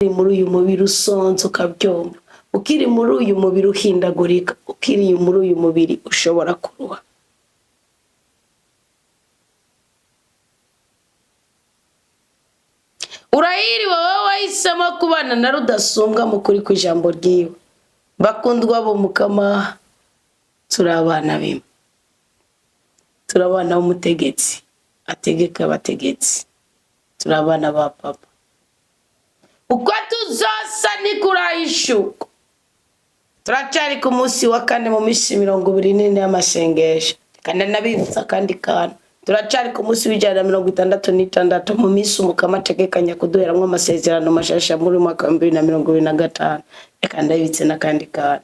muri uyu mubiri usonze ukabyumva, ukiri muri uyu mubiri uhindagurika, ukiri muri uyu mubiri ushobora kuruha. Urahiriwe wowe wahisemo kubana na rudasumbwa mu kuri kw'ijambo ryiwe. Bakundwa bo Mukama, turabana bimwe, turabana b'umutegetsi ategeka abategetsi, turabana ba papa. Uko tuzosa ni kurahishuka. Turacari ku munsi wa kane mu minsi 24 y'amasengesho, kandi nabibutsa kandi kantu turacari ku munsi w'166 mu minsi Umukama ategekanya kuduheramwo amasezerano mashasha muri mwaka 2025. Reka ndabitse nakandi kantu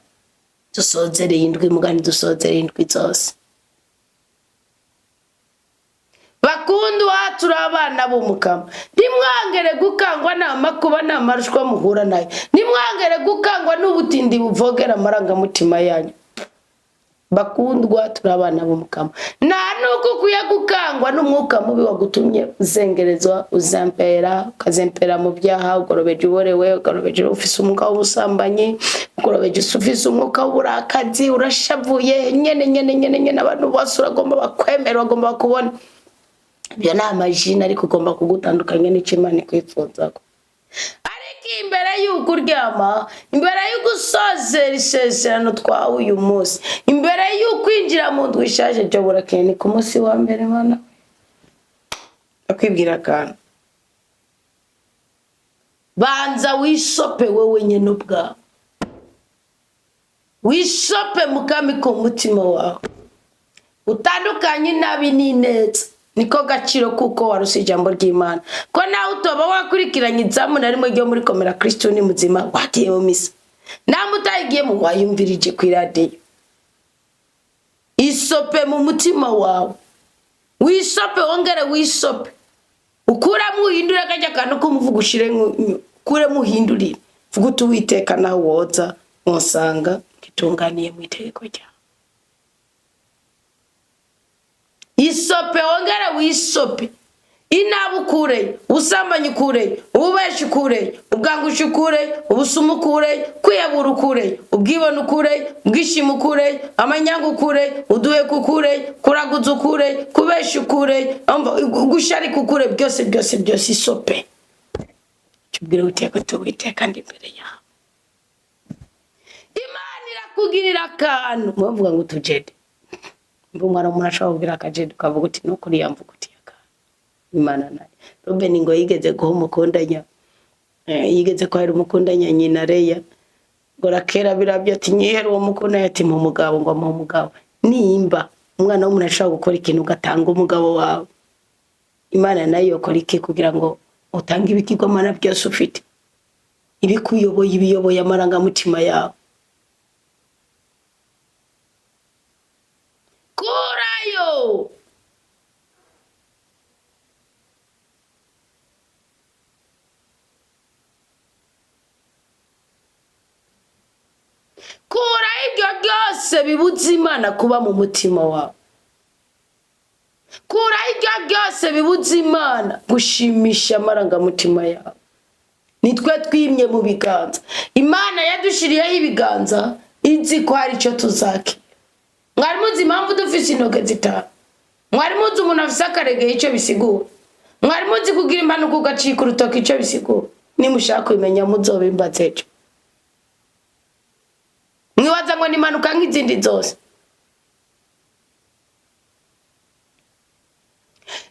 dusozere indwi mugani, dusozere indwi zose. Bakundwa turabana b'Umukama, nimwangere gukangwa n'amakuba n'amarushwa muhura nayo, nimwangere gukangwa n'ubutindi buvogera amarangamutima yanyu. Bakundwa turabana b'Umukama, nta nuko kuya gukangwa n'umwuka mubi wagutumye uzengerezwa, uzempera, ukazempera mu byaha, ugorobeje uborewe, ugorobeje ufise umwuka w'ubusambanyi, ugorobeje ufise umwuka w'uburakazi, urashavuye nyene abantu bose uragomba bakwemera, bagomba bakubona. Ibyo ni amajina ariko ugomba kugutandukanya n'icyo Imana ikwifuzako. Ariko imbere y'uko uryama, imbere y'ugusozera isezerano twawe uyu munsi, imbere y'ukwinjira mu ndwi ishaje byo burakeye, ni ku munsi wa mbere Mana akwibwira akantu. Banza wisope wewe nyene ubwawe, wisope Mukama ku mutima wawe, utandukanye nabi n'ineza. Niko gaciro kuko waruse ijambo ry'Imana, ko nawe utoba wakurikiranye izamu na rimwe ryo muri komera Kristo ni muzima wagiye mu misa, namwe utayigiye mu wayumvirije ku radio. Isope mu mutima wawe, wisope, wongere wisope, ukuramo uhindura kajya kantu ko muvuga ushire kuremo uhindurire, vuga utuwiteka naho woza musanga kitunganiye mu itegeko ryawe. Isope, wongera wisope, inabukure, usambanyi kure, ubeshi kure, ubwangushi kure, ubusumu kure, kwiyabura ukure, ubwibona ukure, ubwishimu kure, amanyangu kure, uduhe kukure, kuraguza ukure, kubeshi kure, gushari kukure, byose isope. Cyubwire uteka tuwiteka ndi imbere yawe. Imana irakugirira akantu, muvuga ngo tujede. Mbumara umuntu ashobora kugira akajedu kavuga uti no kuri yamvuga uti yaka Imana nayo. Robeni ngo yigeze guha umukundanya, yigeze kwahera umukundanya nyina Leya, ngo rakera birabyo ati nyihera uwo mukundanya ati mu mugabo, ngo mu mugabo nimba umwana w'umuntu ashobora gukora ikintu gatanga umugabo wawe, Imana nayo yokora iki kugira ngo utange ibikigomana byose ufite, ibikuyoboye ibiyoboye amarangamutima yawe. Kurayo kura ibyo byose bibuza Imana kuba mu mutima wawe, kura ibyo byose bibuza Imana gushimisha amarangamutima yawe. Nitwe twimye mu biganza, Imana yadushiriyeho ibiganza inzi ko hari icyo tuzaki. Mwari muzi impamvu dufise intoke zitanu? Mwari muzi umuntu afise akarege icyo bisigura? Mwari muzi kugira impanuka ugacika urutoki icyo bisigura? Nimushaka kumenya muzobimbaze ejo. Mwibaza ngo ni impanuka nk'izindi zose?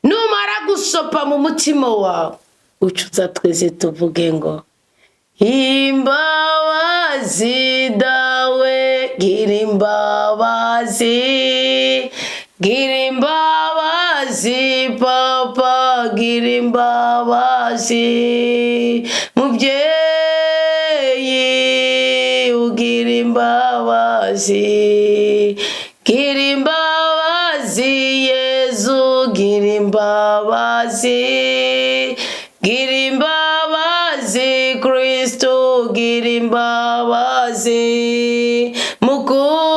Numara gusopa mu mutima wawe, ucuza twese tuvuge ngo imbabazi dawe, gira imbabazi, gira imbabazi papa, gira imbabazi muvyeyi, ugira imbabazi, gira imbabazi Yesu, gira imbabazi, gira imbabazi Kristo, gira imbabazi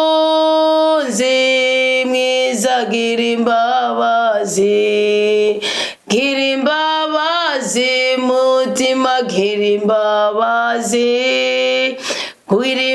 mukunzi mwiza, gira imbabazi, gira imbabazi mutima, gira imbabazi. imbabazi